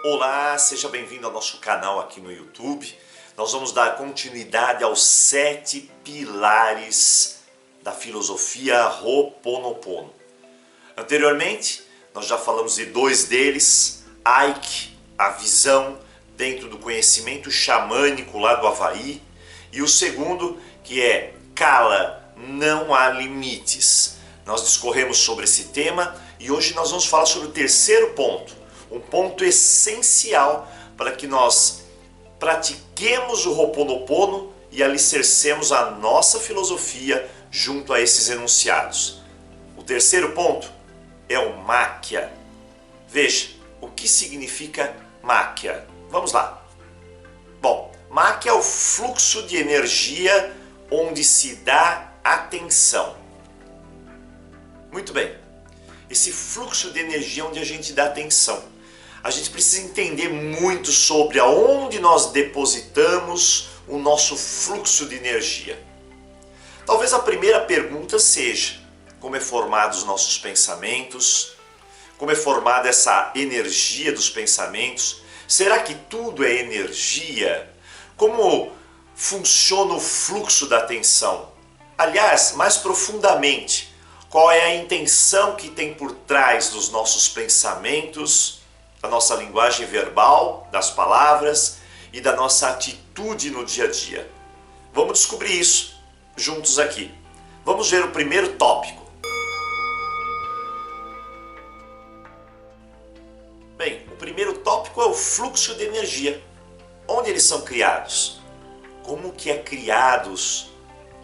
Olá, seja bem-vindo ao nosso canal aqui no YouTube. Nós vamos dar continuidade aos 7 pilares da filosofia Ho'oponopono. Anteriormente, nós já falamos de 2 deles, Aiki, a visão dentro do conhecimento xamânico lá do Havaí, e o segundo, que é Kala, não há limites. Nós discorremos sobre esse tema e hoje nós vamos falar sobre o terceiro ponto, um ponto essencial para que nós pratiquemos o Ho'oponopono e alicercemos a nossa filosofia junto a esses enunciados. O terceiro ponto é o Makhya. Veja, o que significa Makhya? Vamos lá. Bom, Makhya é o fluxo de energia onde se dá atenção. Muito bem. Esse fluxo de energia onde a gente dá atenção. A gente precisa entender muito sobre aonde nós depositamos o nosso fluxo de energia. Talvez a primeira pergunta seja: como é formado os nossos pensamentos? Como é formada essa energia dos pensamentos? Será que tudo é energia? Como funciona o fluxo da atenção? Aliás, mais profundamente, qual é a intenção que tem por trás dos nossos pensamentos, da nossa linguagem verbal, das palavras e da nossa atitude no dia a dia? Vamos descobrir isso juntos aqui. Vamos ver o primeiro tópico. Bem, o primeiro tópico é o fluxo de energia. Onde eles são criados? Como que é criados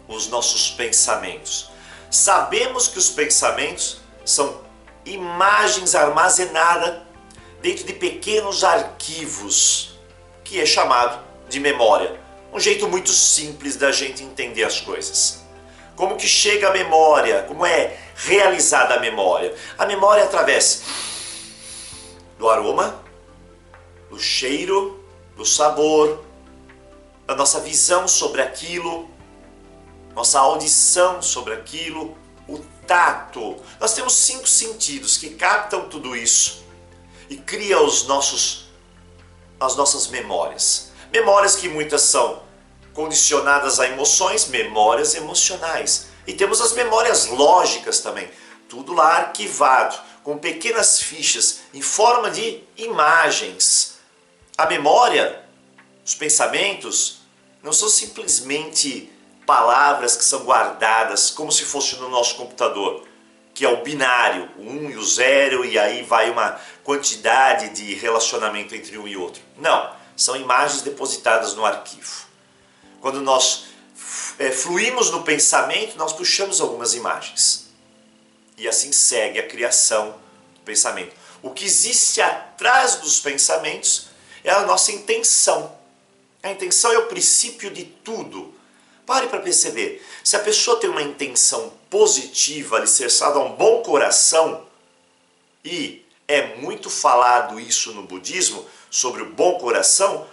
os nossos pensamentos? Sabemos que os pensamentos são imagens armazenadas dentro de pequenos arquivos, que é chamado de memória. Um jeito muito simples da gente entender as coisas. Como que chega a memória? Como é realizada a memória? A memória é através do aroma, do cheiro, do sabor, da nossa visão sobre aquilo, nossa audição sobre aquilo, o tato. Nós temos 5 sentidos que captam tudo isso e criam as nossas memórias. Memórias que muitas são condicionadas a emoções, memórias emocionais. E temos as memórias lógicas também, tudo lá arquivado, com pequenas fichas em forma de imagens. A memória, os pensamentos, não são simplesmente palavras que são guardadas como se fosse no nosso computador, que é o binário, o 1 e o 0, e aí vai uma quantidade de relacionamento entre um e outro. Não, são imagens depositadas no arquivo. Quando nós fluímos no pensamento, nós puxamos algumas imagens. E assim segue a criação do pensamento. O que existe atrás dos pensamentos é a nossa intenção. A intenção é o princípio de tudo. Pare para perceber, se a pessoa tem uma intenção positiva, alicerçada a um bom coração, e é muito falado isso no budismo, sobre o bom coração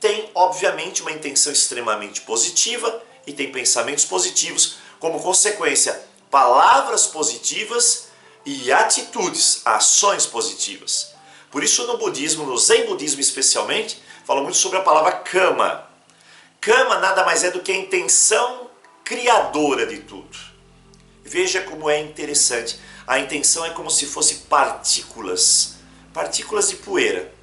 tem, obviamente, uma intenção extremamente positiva e tem pensamentos positivos, como consequência, palavras positivas e atitudes, ações positivas. Por isso no budismo, no Zen budismo especialmente, fala muito sobre a palavra kama. Kama nada mais é do que a intenção criadora de tudo. Veja como é interessante. A intenção é como se fosse partículas de poeira.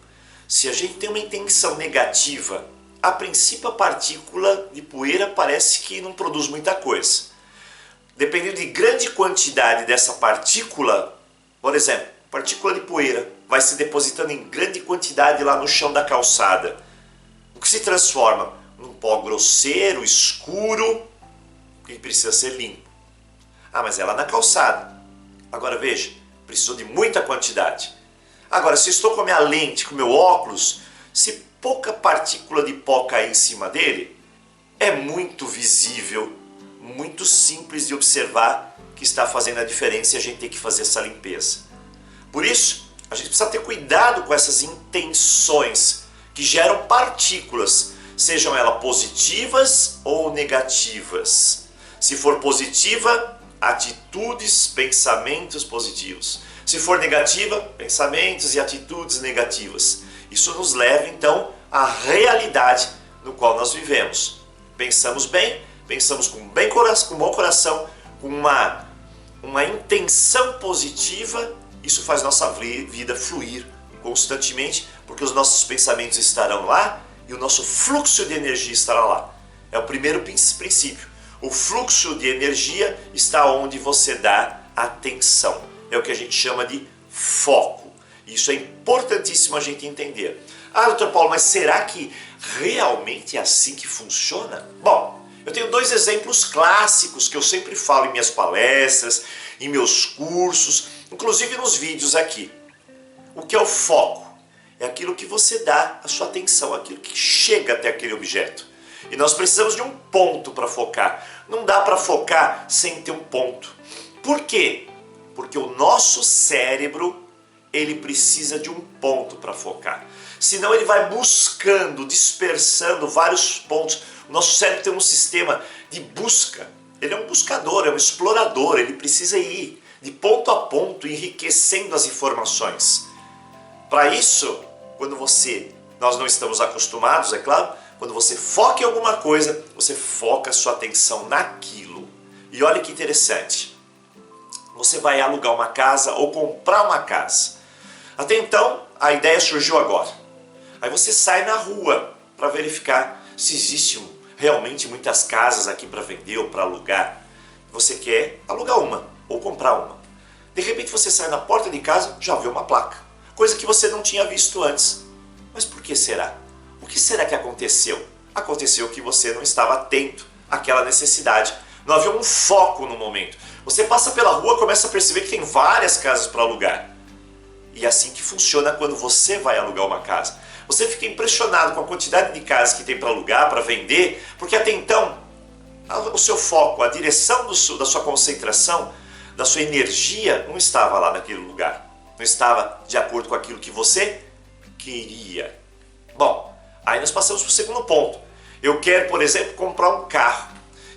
Se a gente tem uma intenção negativa, a princípio a partícula de poeira parece que não produz muita coisa. Dependendo de grande quantidade dessa partícula, por exemplo, partícula de poeira vai se depositando em grande quantidade lá no chão da calçada. O que se transforma num pó grosseiro, escuro, que precisa ser limpo. Ah, mas é lá na calçada. Agora veja, precisou de muita quantidade. Agora, se eu estou com a minha lente, com o meu óculos, se pouca partícula de pó cair em cima dele, é muito visível, muito simples de observar que está fazendo a diferença e a gente tem que fazer essa limpeza. Por isso, a gente precisa ter cuidado com essas intenções que geram partículas, sejam elas positivas ou negativas. Se for positiva, atitudes, pensamentos positivos. Se for negativa, pensamentos e atitudes negativas. Isso nos leva então à realidade no qual nós vivemos. Pensamos bem, pensamos com bom coração, com uma intenção positiva, isso faz nossa vida fluir constantemente, porque os nossos pensamentos estarão lá e o nosso fluxo de energia estará lá. É o primeiro princípio. O fluxo de energia está onde você dá atenção. É o que a gente chama de foco. Isso é importantíssimo a gente entender. Ah, doutor Paulo, mas será que realmente é assim que funciona? Bom, eu tenho dois exemplos clássicos que eu sempre falo em minhas palestras, em meus cursos, inclusive nos vídeos aqui. O que é o foco? É aquilo que você dá a sua atenção, aquilo que chega até aquele objeto. E nós precisamos de um ponto para focar. Não dá para focar sem ter um ponto. Por quê? Porque o nosso cérebro, ele precisa de um ponto para focar. Senão ele vai buscando, dispersando vários pontos. O nosso cérebro tem um sistema de busca. Ele é um buscador, é um explorador. Ele precisa ir de ponto a ponto, enriquecendo as informações. Para isso, nós não estamos acostumados, é claro, quando você foca em alguma coisa, você foca a sua atenção naquilo. E olha que interessante. Você vai alugar uma casa ou comprar uma casa. Até então, a ideia surgiu agora. Aí você sai na rua para verificar se existem realmente muitas casas aqui para vender ou para alugar. Você quer alugar uma ou comprar uma. De repente você sai na porta de casa, já vê uma placa. Coisa que você não tinha visto antes. Mas por que será? O que será que aconteceu? Aconteceu que você não estava atento àquela necessidade. Não havia um foco no momento. Você passa pela rua e começa a perceber que tem várias casas para alugar. E é assim que funciona quando você vai alugar uma casa. Você fica impressionado com a quantidade de casas que tem para alugar, para vender, porque até então o seu foco, a direção da sua concentração, da sua energia não estava lá naquele lugar. Não estava de acordo com aquilo que você queria. Bom, aí nós passamos para o segundo ponto. Eu quero, por exemplo, comprar um carro.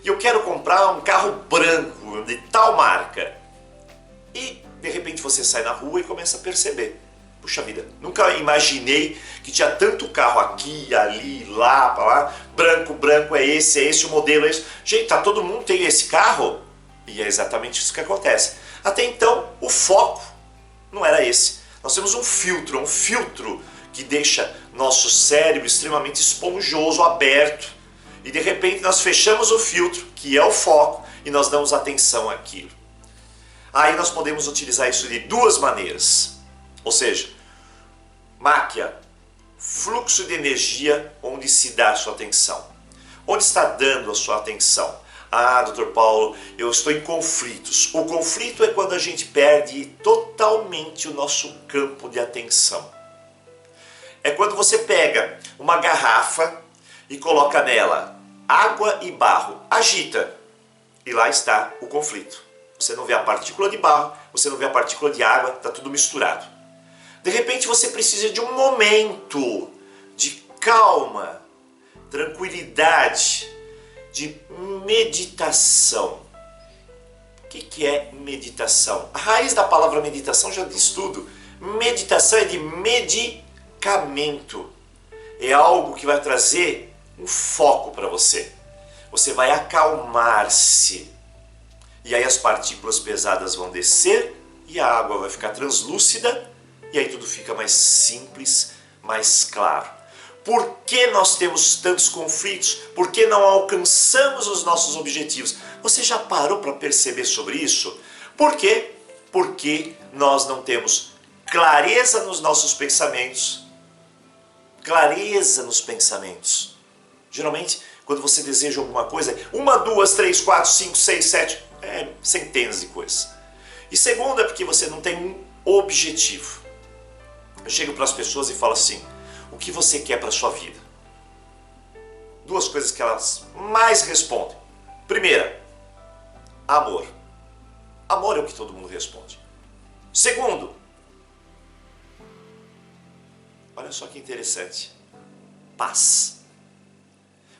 E eu quero comprar um carro branco, de tal marca. E, de repente, você sai na rua e começa a perceber. Puxa vida, nunca imaginei que tinha tanto carro aqui, ali, lá, para lá. Branco, é esse o modelo, é esse. Gente, todo mundo tem esse carro? E é exatamente isso que acontece. Até então, o foco não era esse. Nós temos um filtro que deixa nosso cérebro extremamente esponjoso, aberto. E de repente nós fechamos o filtro, que é o foco, e nós damos atenção àquilo. Aí nós podemos utilizar isso de duas maneiras. Ou seja, máquina, fluxo de energia onde se dá a sua atenção. Onde está dando a sua atenção? Ah, doutor Paulo, eu estou em conflitos. O conflito é quando a gente perde totalmente o nosso campo de atenção. É quando você pega uma garrafa e coloca nela água e barro, agita, e lá está o conflito. Você não vê a partícula de barro, você não vê a partícula de água, está tudo misturado. De repente você precisa de um momento de calma, tranquilidade, de meditação. O que é meditação? A raiz da palavra meditação já diz tudo. Meditação é de medicamento. É algo que vai trazer um foco para você. Você vai acalmar-se. E aí as partículas pesadas vão descer e a água vai ficar translúcida e aí tudo fica mais simples, mais claro. Por que nós temos tantos conflitos? Por que não alcançamos os nossos objetivos? Você já parou para perceber sobre isso? Por quê? Porque nós não temos clareza nos nossos pensamentos. Clareza nos pensamentos. Geralmente, quando você deseja alguma coisa, 1, 2, 3, 4, 5, 6, 7, centenas de coisas. E segundo é porque você não tem um objetivo. Eu chego para as pessoas e falo assim: o que você quer para a sua vida? Duas coisas que elas mais respondem. Primeira, amor. Amor é o que todo mundo responde. Segundo, olha só que interessante, paz.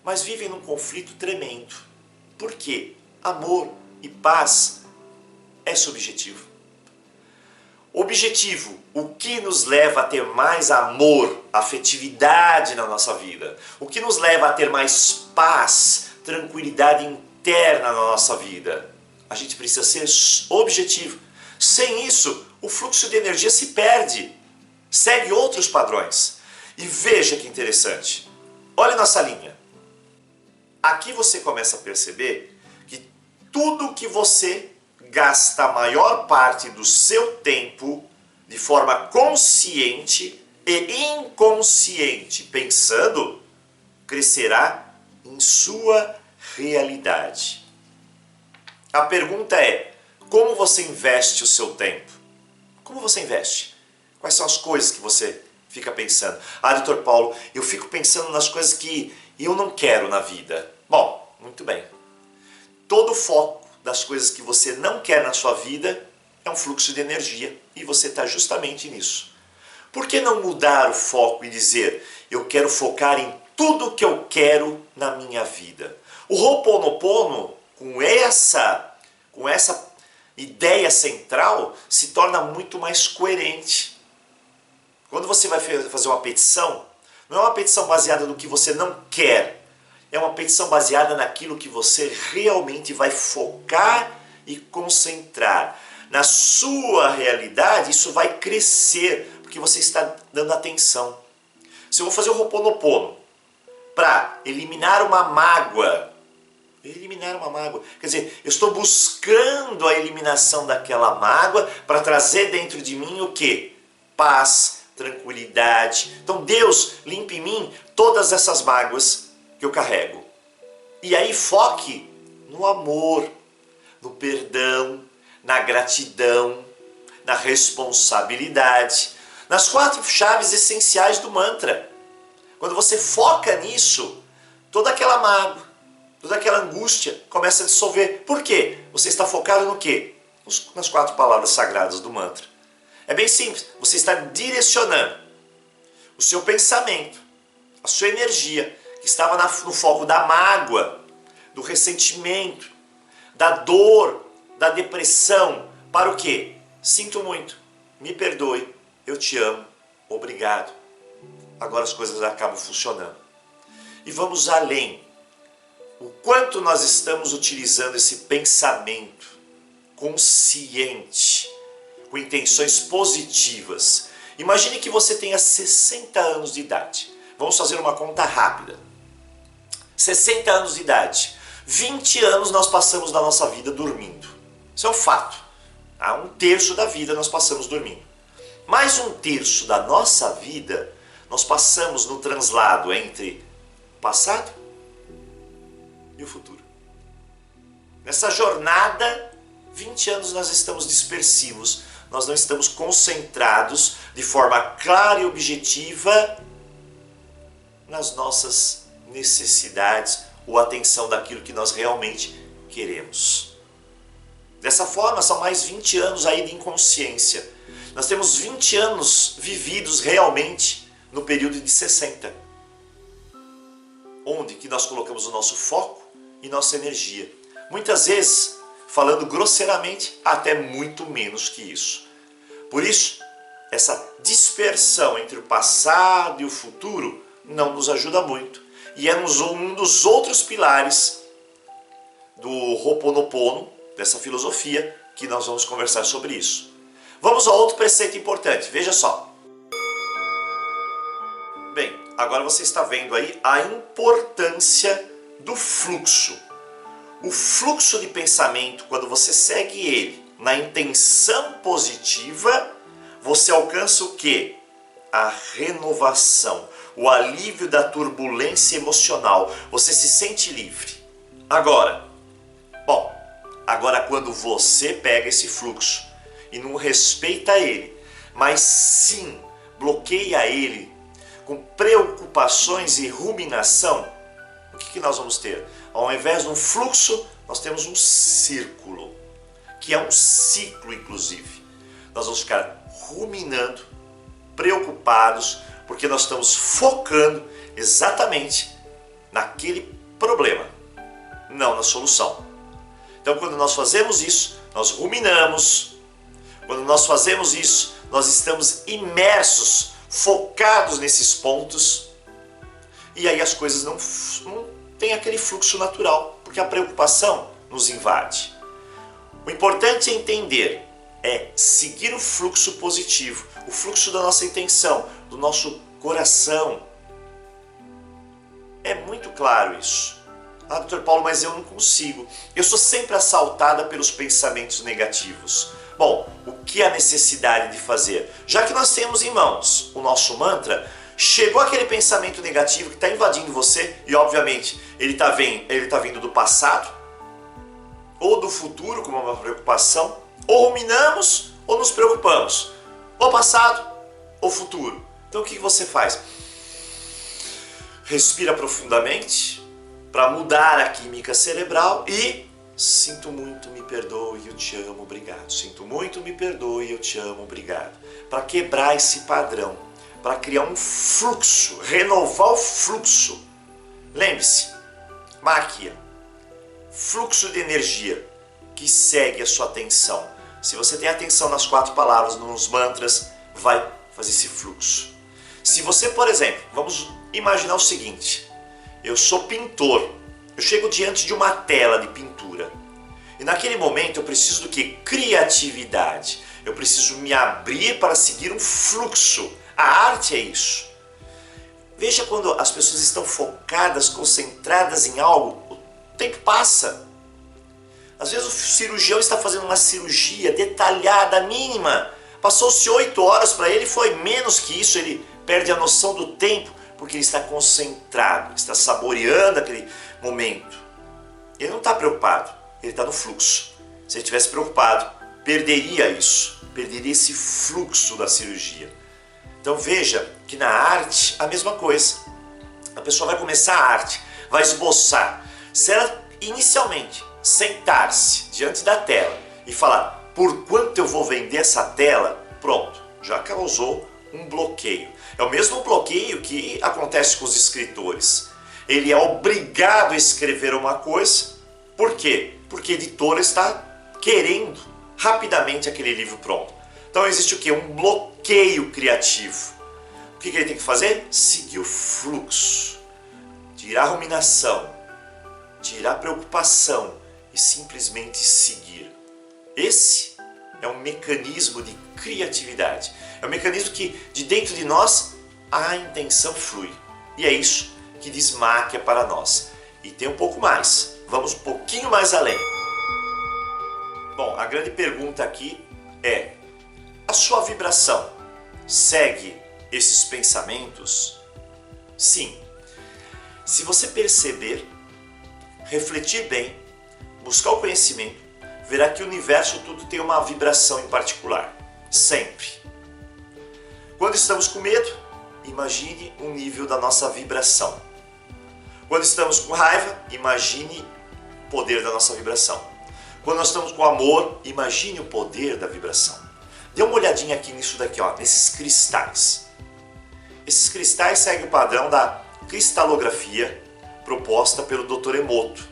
Mas vivem num conflito tremendo. Por quê? Amor e paz é subjetivo. Objetivo, o que nos leva a ter mais amor, afetividade na nossa vida? O que nos leva a ter mais paz, tranquilidade interna na nossa vida? A gente precisa ser objetivo. Sem isso, o fluxo de energia se perde, segue outros padrões. E veja que interessante. Olha nossa linha. Aqui você começa a perceber que tudo que você gasta a maior parte do seu tempo de forma consciente e inconsciente pensando, crescerá em sua realidade. A pergunta é, como você investe o seu tempo? Como você investe? Quais são as coisas que você fica pensando? Ah, doutor Paulo, eu fico pensando nas coisas que eu não quero na vida. Bom, muito bem. Todo o foco das coisas que você não quer na sua vida é um fluxo de energia e você está justamente nisso. Por que não mudar o foco e dizer, eu quero focar em tudo que eu quero na minha vida? O Ho'oponopono, com essa ideia central, se torna muito mais coerente. Quando você vai fazer uma petição, não é uma petição baseada no que você não quer, é uma petição baseada naquilo que você realmente vai focar e concentrar. Na sua realidade, isso vai crescer, porque você está dando atenção. Se eu vou fazer o Ho'oponopono para eliminar uma mágoa, quer dizer, eu estou buscando a eliminação daquela mágoa para trazer dentro de mim o quê? Paz, tranquilidade. Então Deus limpa em mim todas essas mágoas que eu carrego. E aí foque no amor, no perdão, na gratidão, na responsabilidade, nas 4 chaves essenciais do mantra. Quando você foca nisso, toda aquela mágoa, toda aquela angústia começa a dissolver. Por quê? Você está focado no quê? Nas 4 palavras sagradas do mantra. É bem simples, você está direcionando o seu pensamento, a sua energia, que estava no foco da mágoa, do ressentimento, da dor, da depressão, para o quê? Sinto muito, me perdoe, eu te amo, obrigado. Agora as coisas acabam funcionando. E vamos além. O quanto nós estamos utilizando esse pensamento consciente, com intenções positivas. Imagine que você tenha 60 anos de idade. Vamos fazer uma conta rápida. 60 anos de idade. 20 anos nós passamos da nossa vida dormindo. Isso é um fato. Há 1/3 da vida nós passamos dormindo. Mais 1/3 da nossa vida nós passamos no translado entre o passado e o futuro. Nessa jornada, 20 anos nós estamos dispersivos, nós não estamos concentrados de forma clara e objetiva nas nossas necessidades ou atenção daquilo que nós realmente queremos. Dessa forma, são mais 20 anos aí de inconsciência. Nós temos 20 anos vividos realmente no período de 60. Onde que nós colocamos o nosso foco e nossa energia. Muitas vezes, falando grosseiramente, até muito menos que isso. Por isso, essa dispersão entre o passado e o futuro não nos ajuda muito. E é um dos outros pilares do Ho'oponopono, dessa filosofia, que nós vamos conversar sobre isso. Vamos a outro preceito importante, veja só. Bem, agora você está vendo aí a importância do fluxo. O fluxo de pensamento, quando você segue ele na intenção positiva, você alcança o quê? A renovação, o alívio da turbulência emocional. Você se sente livre. Agora quando você pega esse fluxo e não respeita ele, mas sim bloqueia ele com preocupações e ruminação, o que nós vamos ter? Ao invés de um fluxo, nós temos um círculo, que é um ciclo inclusive. Nós vamos ficar ruminando, preocupados, porque nós estamos focando exatamente naquele problema, não na solução. Então, quando nós fazemos isso, nós ruminamos. Quando nós fazemos isso, nós estamos imersos, focados nesses pontos, e aí as coisas não têm aquele fluxo natural, porque a preocupação nos invade. O importante é entender, é seguir o fluxo positivo, o fluxo da nossa intenção, do nosso coração. É muito claro isso. Ah, doutor Paulo, mas eu não consigo. Eu sou sempre assaltada pelos pensamentos negativos. Bom, o que é a necessidade de fazer? Já que nós temos em mãos o nosso mantra, chegou aquele pensamento negativo que está invadindo você, e obviamente ele está vindo do passado, ou do futuro como uma preocupação, ou ruminamos, ou nos preocupamos, ou passado, ou futuro. Então o que você faz? Respira profundamente, para mudar a química cerebral e sinto muito, me perdoe, eu te amo, obrigado. Sinto muito, me perdoe, eu te amo, obrigado. Para quebrar esse padrão, para criar um fluxo, renovar o fluxo. Lembre-se, máquina, fluxo de energia que segue a sua atenção. Se você tem atenção nas 4 palavras, nos mantras, vai fazer esse fluxo. Se você, por exemplo, vamos imaginar o seguinte: eu sou pintor, eu chego diante de uma tela de pintura e naquele momento eu preciso do que? Criatividade. Eu preciso me abrir para seguir um fluxo. A arte é isso. Veja, quando as pessoas estão focadas, concentradas em algo, o tempo passa. Às vezes o cirurgião está fazendo uma cirurgia detalhada, mínima. Passou-se 8 horas para ele, foi menos que isso, ele perde a noção do tempo, porque ele está concentrado, está saboreando aquele momento. Ele não está preocupado, ele está no fluxo. Se ele estivesse preocupado, perderia isso, perderia esse fluxo da cirurgia. Então veja que na arte a mesma coisa. A pessoa vai começar a arte, vai esboçar. Se ela inicialmente sentar-se diante da tela e falar por quanto eu vou vender essa tela, pronto, já causou um bloqueio. É o mesmo bloqueio que acontece com os escritores. Ele é obrigado a escrever uma coisa. Por quê? Porque a editora está querendo rapidamente aquele livro pronto. Então existe o quê? Um bloqueio criativo. O que ele tem que fazer? Seguir o fluxo. Tirar a ruminação. Tirar a preocupação. E simplesmente seguir. Esse é um mecanismo de criatividade. É um mecanismo que de dentro de nós a intenção flui. E é isso que diz Máquia para nós. E tem um pouco mais. Vamos um pouquinho mais além. Bom, a grande pergunta aqui é: a sua vibração segue esses pensamentos? Sim. Se você perceber, refletir bem, buscar o conhecimento, verá que o universo tudo tem uma vibração em particular. Sempre. Quando estamos com medo, imagine o nível da nossa vibração. Quando estamos com raiva, imagine o poder da nossa vibração. Quando nós estamos com amor, imagine o poder da vibração. Dê uma olhadinha aqui nisso daqui, ó, nesses cristais. Esses cristais seguem o padrão da cristalografia proposta pelo Dr. Emoto.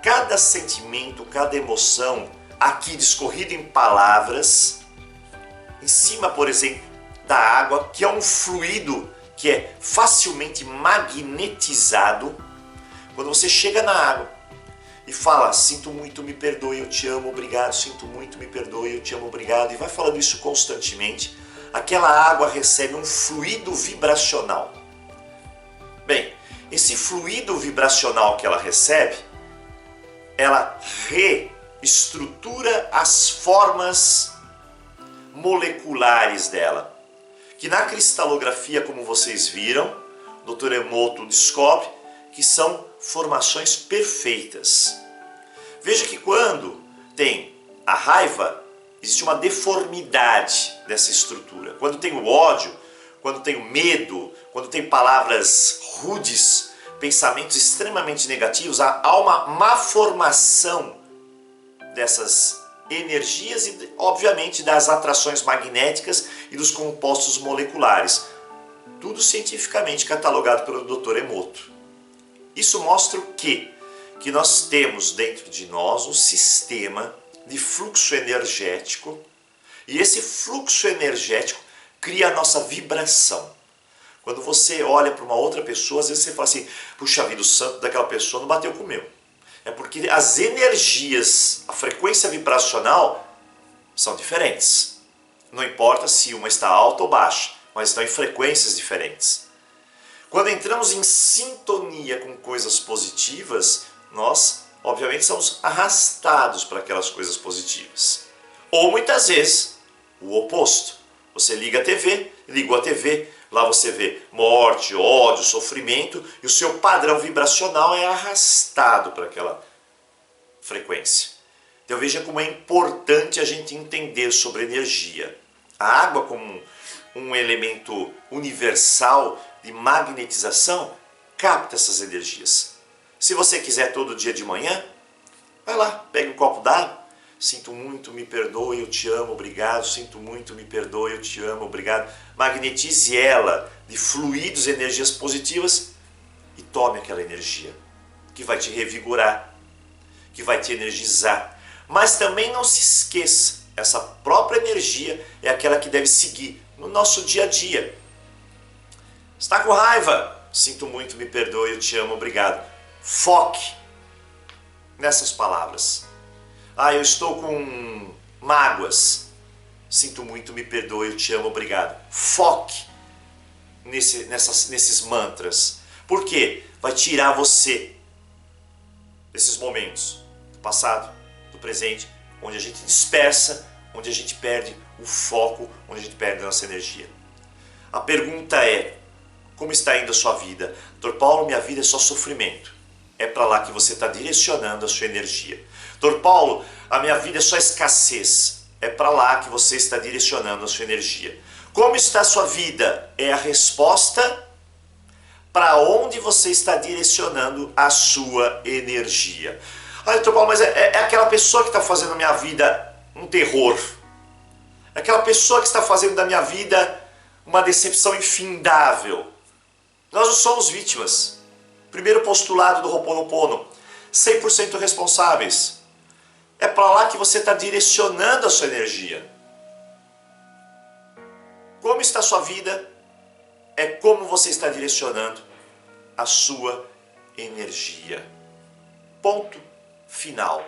Cada sentimento, cada emoção, aqui discorrido em palavras, em cima, por exemplo, da água, que é um fluido que é facilmente magnetizado. Quando você chega na água e fala, sinto muito, me perdoe, eu te amo, obrigado, sinto muito, me perdoe, eu te amo, obrigado, e vai falando isso constantemente, aquela água recebe um fluido vibracional. Bem, esse fluido vibracional que ela recebe, ela reestrutura as formas moleculares dela, que na cristalografia, como vocês viram, o Dr. Emoto descobre que são formações perfeitas. Veja que quando tem a raiva, existe uma deformidade dessa estrutura. Quando tem o ódio, quando tem o medo, quando tem palavras rudes, pensamentos extremamente negativos, há uma má formação dessas energias e, obviamente, das atrações magnéticas e dos compostos moleculares. Tudo cientificamente catalogado pelo Dr. Emoto. Isso mostra o quê? Que nós temos dentro de nós um sistema de fluxo energético, e esse fluxo energético cria a nossa vibração. Quando você olha para uma outra pessoa, às vezes você fala assim, puxa vida, o santo daquela pessoa não bateu com o meu. É porque as energias, a frequência vibracional são diferentes. Não importa se uma está alta ou baixa, mas estão em frequências diferentes. Quando entramos em sintonia com coisas positivas, nós, obviamente, somos arrastados para aquelas coisas positivas. Ou muitas vezes, o oposto. Você liga a TV, ligou a TV, lá você vê morte, ódio, sofrimento, e o seu padrão vibracional é arrastado para aquela frequência. Então veja como é importante a gente entender sobre energia. A água como um elemento universal de magnetização capta essas energias. Se você quiser todo dia de manhã, vai lá, pega um copo d'água, sinto muito, me perdoe, eu te amo, obrigado, sinto muito, me perdoe, eu te amo, obrigado. Magnetize ela de fluidos, energias positivas e tome aquela energia que vai te revigorar, que vai te energizar. Mas também não se esqueça, essa própria energia é aquela que deve seguir no nosso dia a dia. Está com raiva? Sinto muito, me perdoe, eu te amo, obrigado. Foque nessas palavras. Eu estou com mágoas. Sinto muito, me perdoe, eu te amo, obrigado. Foque nesses mantras. Por quê? Vai tirar você desses momentos do passado, do presente, onde a gente dispersa, onde a gente perde o foco, onde a gente perde a nossa energia. A pergunta é, como está indo a sua vida? Dr. Paulo, minha vida é só sofrimento. É para lá que você está direcionando a sua energia. Dr. Paulo, a minha vida é só escassez. É para lá que você está direcionando a sua energia. Como está a sua vida? É a resposta para onde você está direcionando a sua energia. Dr. Paulo, mas é aquela pessoa que está fazendo a minha vida um terror. É aquela pessoa que está fazendo da minha vida uma decepção infindável. Nós não somos vítimas. Primeiro postulado do Ho'oponopono, 100% responsáveis. É para lá que você está direcionando a sua energia. Como está a sua vida? É como você está direcionando a sua energia. Ponto final.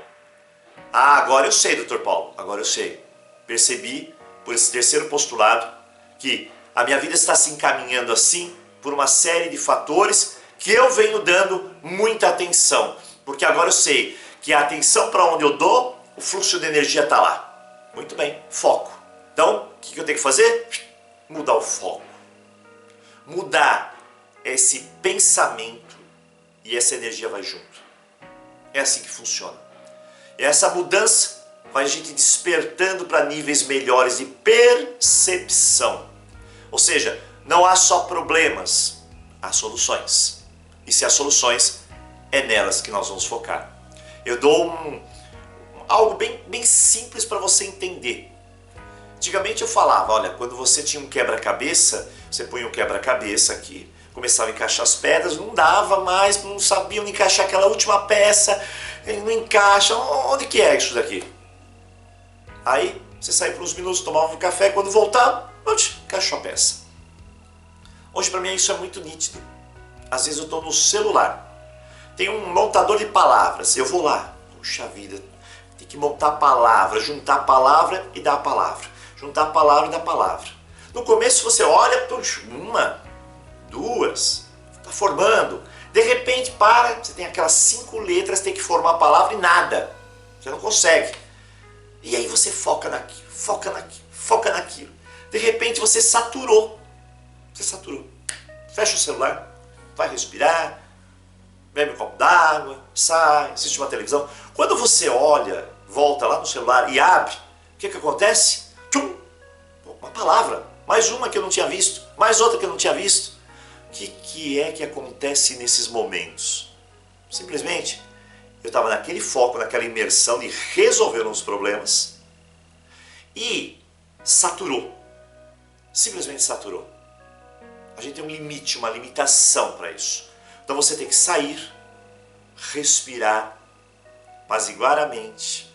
Agora eu sei, Dr. Paulo, agora eu sei. Percebi, por esse terceiro postulado, que a minha vida está se encaminhando assim por uma série de fatores que eu venho dando muita atenção. Porque agora eu sei que a atenção para onde eu dou, o fluxo de energia está lá. Muito bem, foco. Então, o que eu tenho que fazer? Mudar o foco. Mudar esse pensamento e essa energia vai junto. É assim que funciona. E essa mudança vai a gente despertando para níveis melhores de percepção. Ou seja, não há só problemas, há soluções. E se há soluções, é nelas que nós vamos focar. Eu dou algo bem simples para você entender. Antigamente eu falava, olha, quando você tinha um quebra-cabeça, você punha um quebra-cabeça aqui, começava a encaixar as pedras, não dava mais, não sabiam encaixar aquela última peça, não encaixa, onde que é isso daqui? Aí você saía por uns minutos, tomava um café, quando voltava, encaixou a peça. Hoje para mim isso é muito nítido. Às vezes eu estou no celular, tem um montador de palavras, eu vou lá, puxa vida, tem que montar a palavra, juntar a palavra e dar a palavra, juntar a palavra e dar a palavra. No começo você olha, puxa, uma, duas, está formando, de repente para, você tem aquelas 5 letras, tem que formar a palavra e nada, você não consegue. E aí você foca naquilo, foca naquilo, foca naquilo. De repente você saturou, fecha o celular, vai respirar, bebe um copo d'água, sai, assiste uma televisão. Quando você olha, volta lá no celular e abre, o que acontece? Tchum! Uma palavra, mais uma que eu não tinha visto, mais outra que eu não tinha visto. O que é que acontece nesses momentos? Simplesmente, eu estava naquele foco, naquela imersão de resolver uns problemas e saturou. Simplesmente saturou. A gente tem um limite, uma limitação para isso. Então você tem que sair, respirar, apaziguar a mente,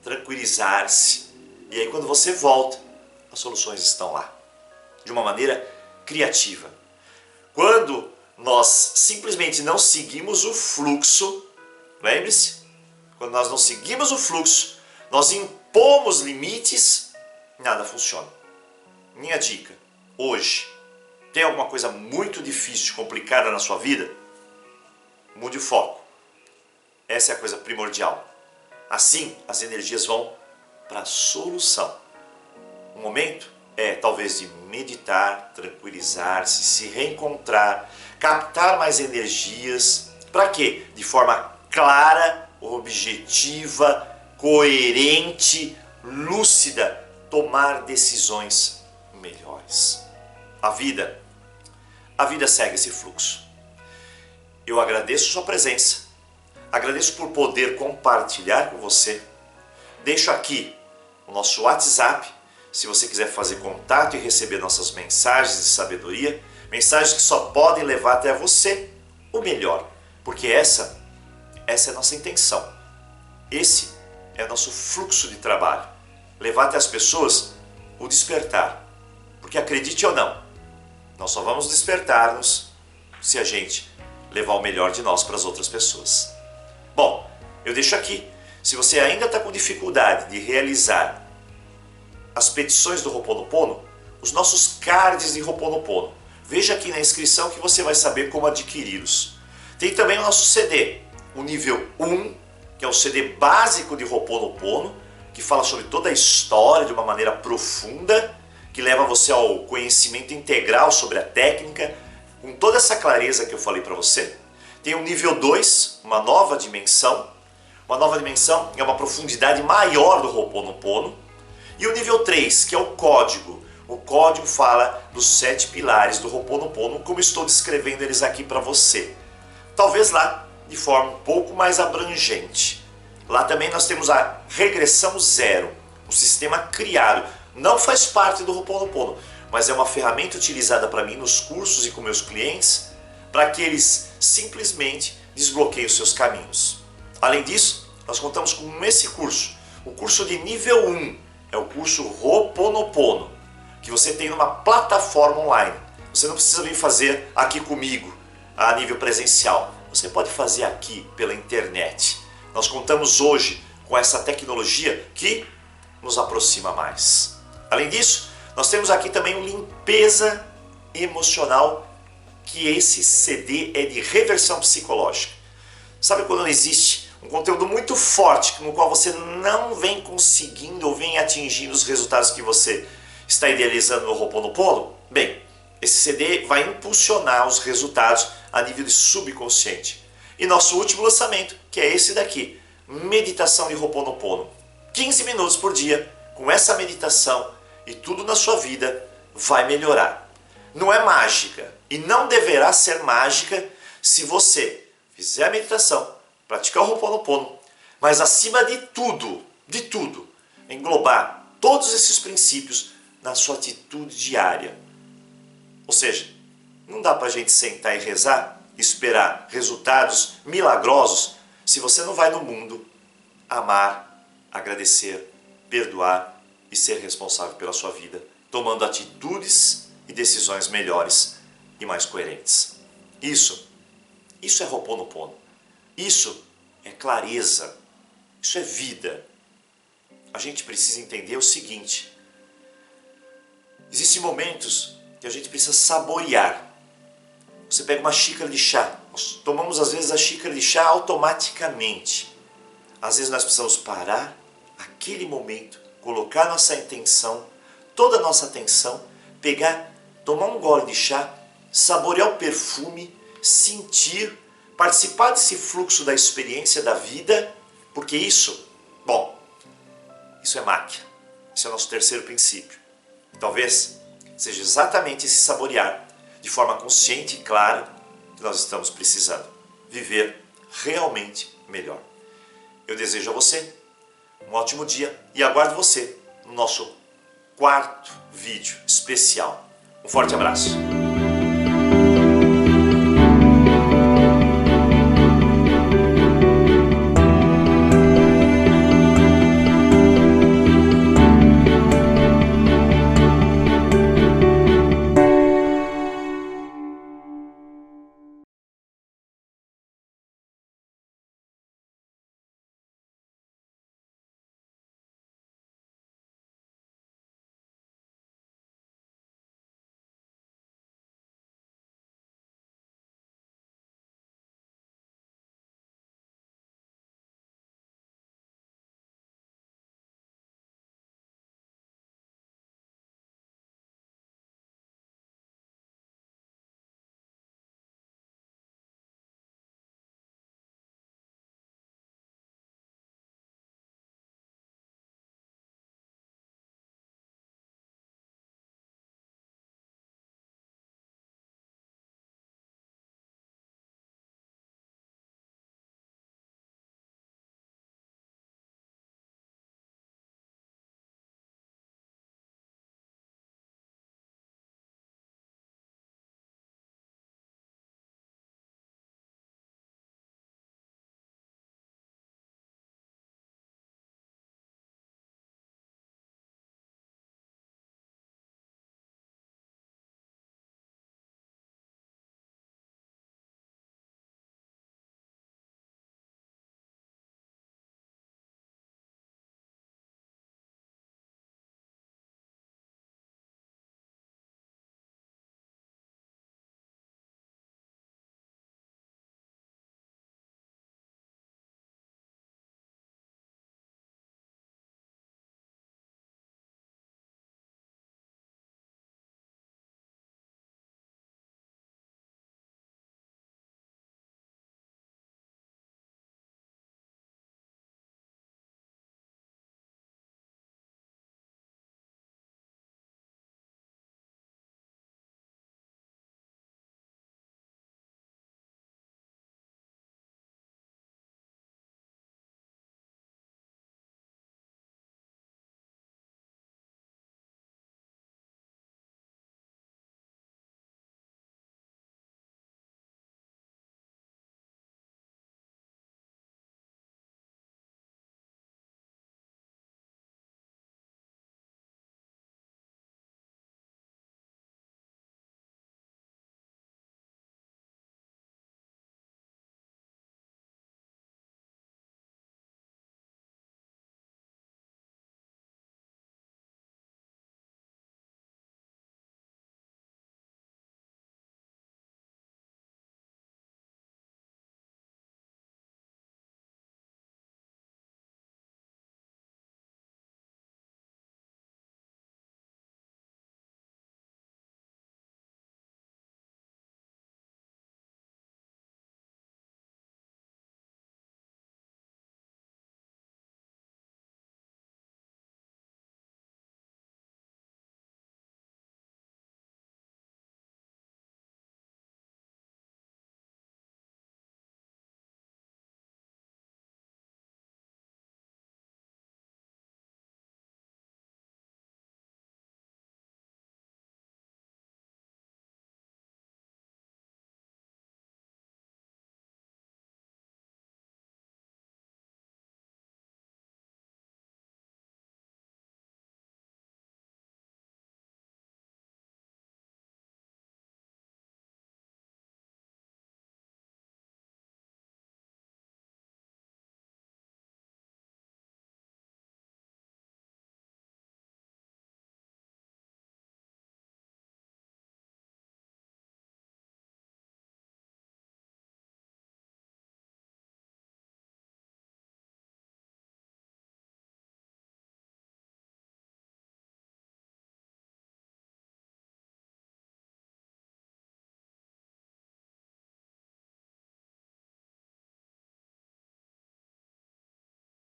tranquilizar-se. E aí quando você volta, as soluções estão lá, de uma maneira criativa. Quando nós simplesmente não seguimos o fluxo, lembre-se, quando nós não seguimos o fluxo, nós impomos limites, nada funciona. Minha dica, hoje, tem alguma coisa muito difícil, complicada na sua vida? Mude o foco. Essa é a coisa primordial. Assim, as energias vão para a solução. O momento é talvez de meditar, tranquilizar-se, se reencontrar, captar mais energias. Para quê? De forma clara, objetiva, coerente, lúcida, tomar decisões melhores. A vida segue esse fluxo. Eu agradeço sua presença, agradeço por poder compartilhar com você. Deixo aqui o nosso WhatsApp, se você quiser fazer contato e receber nossas mensagens de sabedoria, mensagens que só podem levar até você o melhor, porque essa é a nossa intenção. Esse é o nosso fluxo de trabalho, levar até as pessoas o despertar, porque acredite ou não, nós só vamos despertar-nos se a gente levar o melhor de nós para as outras pessoas. Bom, eu deixo aqui, se você ainda está com dificuldade de realizar as petições do Ho'oponopono, os nossos cards de Ho'oponopono, veja aqui na inscrição que você vai saber como adquiri-los. Tem também o nosso CD, o nível 1, que é o CD básico de Ho'oponopono, que fala sobre toda a história de uma maneira profunda, que leva você ao conhecimento integral sobre a técnica, com toda essa clareza que eu falei para você. Tem o nível 2, uma nova dimensão. Uma nova dimensão é uma profundidade maior do Ho'oponopono. E o nível 3, que é o código. O código fala dos 7 pilares do Ho'oponopono, como estou descrevendo eles aqui para você. Talvez lá, de forma um pouco mais abrangente. Lá também nós temos a regressão zero, um sistema criado. Não faz parte do Ho'oponopono, mas é uma ferramenta utilizada para mim nos cursos e com meus clientes, para que eles simplesmente desbloqueiem os seus caminhos. Além disso, nós contamos com esse curso, o curso de nível 1, é o curso Ho'oponopono, que você tem numa plataforma online. Você não precisa vir fazer aqui comigo, a nível presencial. Você pode fazer aqui pela internet. Nós contamos hoje com essa tecnologia que nos aproxima mais. Além disso, nós temos aqui também o Limpeza Emocional, que esse CD é de reversão psicológica. Sabe quando existe um conteúdo muito forte no qual você não vem conseguindo ou vem atingindo os resultados que você está idealizando no Ho'oponopono? Bem, esse CD vai impulsionar os resultados a nível de subconsciente. E nosso último lançamento, que é esse daqui, Meditação de Ho'oponopono. 15 minutos por dia, com essa meditação, e tudo na sua vida vai melhorar. Não é mágica e não deverá ser mágica se você fizer a meditação, praticar o Ho'oponopono, mas acima de tudo, englobar todos esses princípios na sua atitude diária. Ou seja, não dá para a gente sentar e rezar, esperar resultados milagrosos se você não vai no mundo amar, agradecer, perdoar e ser responsável pela sua vida, tomando atitudes e decisões melhores e mais coerentes. Isso é Ho'oponopono. Isso é clareza. Isso é vida. A gente precisa entender o seguinte: existem momentos que a gente precisa saborear. Você pega uma xícara de chá, nós tomamos às vezes a xícara de chá automaticamente. Às vezes nós precisamos parar aquele momento, colocar nossa intenção, toda a nossa atenção, pegar, tomar um gole de chá, saborear o perfume, sentir, participar desse fluxo da experiência da vida, porque isso é máquina. Esse é o nosso terceiro princípio. Talvez seja exatamente esse saborear, de forma consciente e clara, que nós estamos precisando. Viver realmente melhor. Eu desejo a você um ótimo dia e aguardo você no nosso quarto vídeo especial. Um forte abraço.